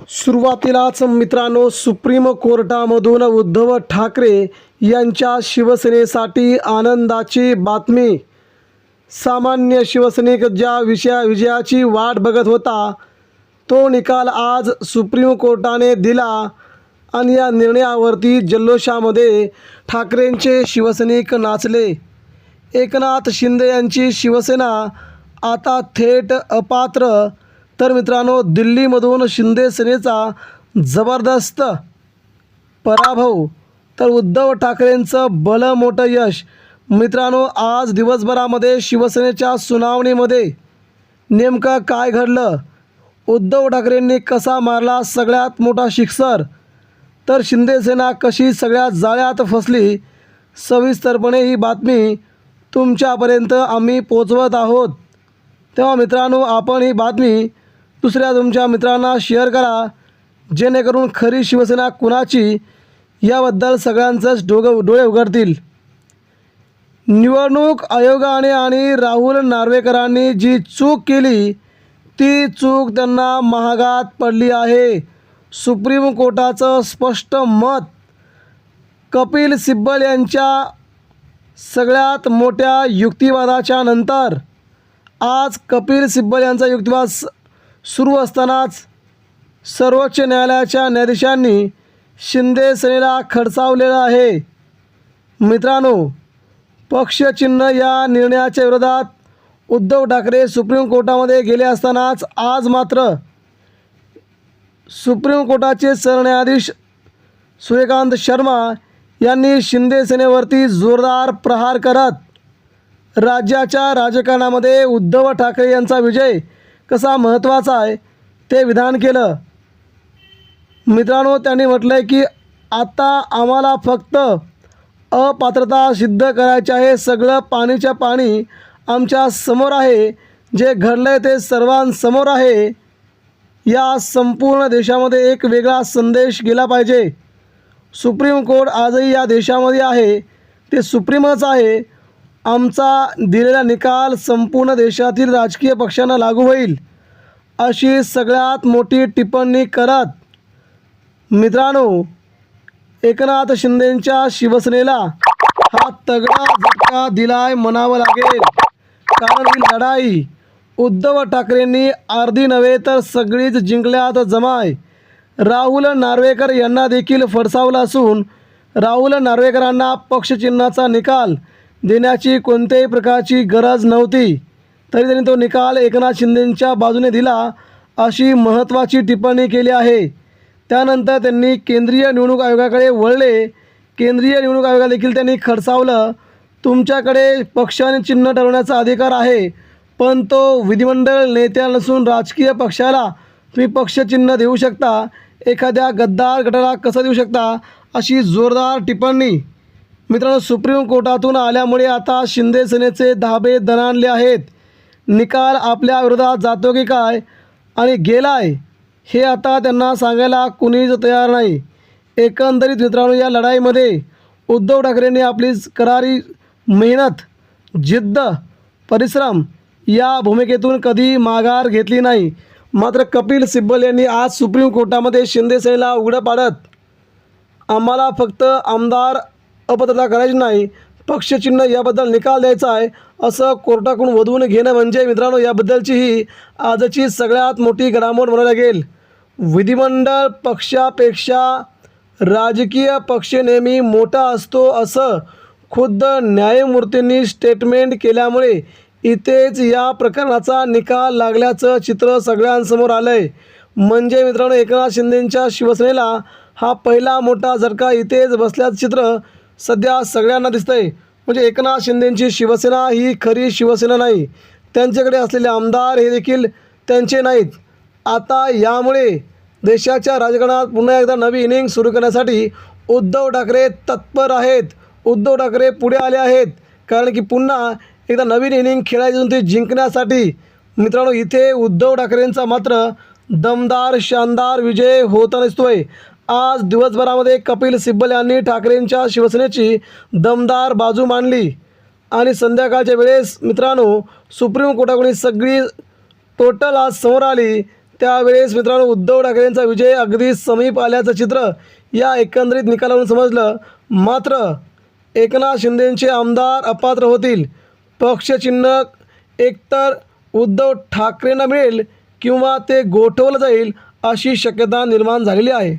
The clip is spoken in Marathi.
सुरुवातीलाच मित्रांनो, सुप्रीम कोर्टामधून उद्धव ठाकरे यांच्या शिवसेनेसाठी आनंदाची बातमी. सामान्य शिवसैनिक ज्या विजयाची वाट बघत होता तो निकाल आज सुप्रीम कोर्टाने दिला आणि या निर्णयावरती जल्लोषामध्ये ठाकरेंचे शिवसैनिक नाचले. एकनाथ शिंदे यांची शिवसेना आता थेट अपात्र. तर मित्रांनो, दिल्लीमधून शिंदे सेनेचा जबरदस्त पराभव, तर उद्धव ठाकरेंचं भलं मोठं यश. मित्रांनो, आज दिवसभरामध्ये शिवसेनेच्या सुनावणीमध्ये नेमकं काय घडलं, उद्धव ठाकरेंनी कसा मारला सगळ्यात मोठा शिक्सर, तर शिंदे सेना कशी सगळ्यात जाळ्यात फसली, सविस्तरपणे ही बातमी तुमच्यापर्यंत आम्ही पोचवत आहोत. तेव्हा मित्रांनो, आपण ही बातमी दुसऱ्या तुमच्या मित्रांना शेअर करा, जेणेकरून खरी शिवसेना कुणाची याबद्दल सगळ्यांचंच डोळे उघडतील. निवडणूक आयोगाने आणि राहुल नार्वेकरांनी जी चूक केली ती चूक त्यांना महागात पडली आहे. सुप्रीम कोर्टाचं स्पष्ट मत. कपिल सिब्बल यांच्या सगळ्यात मोठ्या युक्तिवादाच्या नंतर आज कपिल सिब्बल यांचा युक्तिवाद सुरू असतानाच सर्वोच्च न्यायालयाच्या न्यायाधीशांनी शिंदे सेनेला खडसावलेलं आहे. मित्रांनो, पक्षचिन्ह या निर्णयाच्या विरोधात उद्धव ठाकरे सुप्रीम कोर्टामध्ये गेले असतानाच आज मात्र सुप्रीम कोर्टाचे सरन्यायाधीश सूर्यकांत शर्मा यांनी शिंदे सेनेवरती जोरदार प्रहार करत राज्याच्या राजकारणामध्ये उद्धव ठाकरे यांचा विजय कसा महत्त्वाचा आहे ते विधान केलं. मित्रांनो, त्यांनी म्हटलं आहे की आता आम्हाला फक्त अपात्रता सिद्ध करायची आहे. सगळं पाणीच्या पाणी आमच्या समोर आहे. जे घडलं आहे ते सर्वांसमोर आहे. या संपूर्ण देशामध्ये एक वेगळा संदेश गेला पाहिजे. सुप्रीम कोर्ट आजही या देशामध्ये आहे, ते सुप्रीमच आहे. आमचा दिलेला निकाल संपूर्ण देशातील राजकीय पक्षांना लागू होईल, अशी सगळ्यात मोठी टिप्पणी करत मित्रांनो, एकनाथ शिंदेंच्या शिवसेनेला हा तगडा झटका दिलाय म्हणावं लागेल. कारण ही लढाई उद्धव ठाकरेंनी अर्धी नव्हे तर सगळीच जिंकल्यात जमाय. राहुल नार्वेकर यांना देखील फडसावलं असून राहुल नार्वेकरांना पक्षचिन्हाचा निकाल देण्याची कोणत्याही प्रकारची गरज नव्हती, तरी त्यांनी तो निकाल एकनाथ शिंदेंच्या बाजूने दिला, अशी महत्त्वाची टिप्पणी केली आहे. त्यानंतर त्यांनी केंद्रीय निवडणूक आयोगाकडे वळले. केंद्रीय निवडणूक आयोगाला देखील त्यांनी खडसावलं. तुमच्याकडे पक्ष आणि चिन्ह ठरवण्याचा अधिकार आहे, पण तो विधिमंडळ नेत्या नसून राजकीय पक्षाला तुम्ही पक्षचिन्ह देऊ शकता, एखाद्या गद्दार गटाला कसं देऊ शकता, अशी जोरदार टिप्पणी. मित्रांनो, सुप्रीम कोर्टातून आल्यामुळे आता शिंदे सेनेचे धाबे दणाणले आहेत. निकाल आपल्या विरोधात जातो की काय आणि गेलाय हे आता त्यांना सांगायला कुणीच तयार नाही. एकंदरीत मित्रांनो, या लढाईमध्ये उद्धव ठाकरेंनी आपली करारी मेहनत, जिद्द, परिश्रम या भूमिकेतून कधी माघार घेतली नाही. मात्र कपिल सिब्बल यांनी आज सुप्रीम कोर्टामध्ये शिंदे सेनेला उघडं पाडत आम्हाला फक्त आमदार अपात्रता करायची नाही, पक्षचिन्ह याबद्दल निकाल द्यायचा आहे, असं कोर्टाकडून वधवून घेणं म्हणजे मित्रांनो याबद्दलची ही आजची सगळ्यात मोठी घडामोड म्हणायला लागेल. विधिमंडळ पक्षापेक्षा राजकीय पक्ष नेहमी मोठा असतो, असं खुद्द न्यायमूर्तींनी स्टेटमेंट केल्यामुळे इथेच या प्रकरणाचा निकाल लागल्याचं चित्र सगळ्यांसमोर आलं आहे. म्हणजे मित्रांनो, एकनाथ शिंदेंच्या शिवसेनेला हा पहिला मोठा झटका इथेच बसल्याचं चित्र सध्या सगळ्यांना दिसतं आहे. म्हणजे एकनाथ शिंदेंची शिवसेना ही खरी शिवसेना नाही, त्यांच्याकडे असलेले आमदार हे देखील त्यांचे नाहीत. आता यामुळे देशाच्या राजकारणात पुन्हा एकदा नवी इनिंग सुरू करण्यासाठी उद्धव ठाकरे तत्पर आहेत. उद्धव ठाकरे पुढे आले आहेत, कारण की पुन्हा एकदा नवीन इनिंग खेळायची ती जिंकण्यासाठी. मित्रांनो, इथे उद्धव ठाकरेंचा मात्र दमदार शानदार विजय होताना दिसतोय. आज दिवसभरामध्ये कपिल सिब्बल यांनी ठाकरेंच्या शिवसेनेची दमदार बाजू मांडली आणि संध्याकाळच्या वेळेस मित्रांनो सुप्रीम कोर्टाकडून सगळी टोटल आज समोर आली. त्यावेळेस मित्रांनो उद्धव ठाकरेंचा विजय अगदी समीप आल्याचं चित्र या एकंदरीत निकालावरून समजलं. मात्र एकनाथ शिंदेंचे आमदार अपात्र होतील. पक्षचिन्ह एकतर उद्धव ठाकरेंना मिळेल किंवा ते गोठवलं जाईल अशी शक्यता निर्माण झालेली आहे.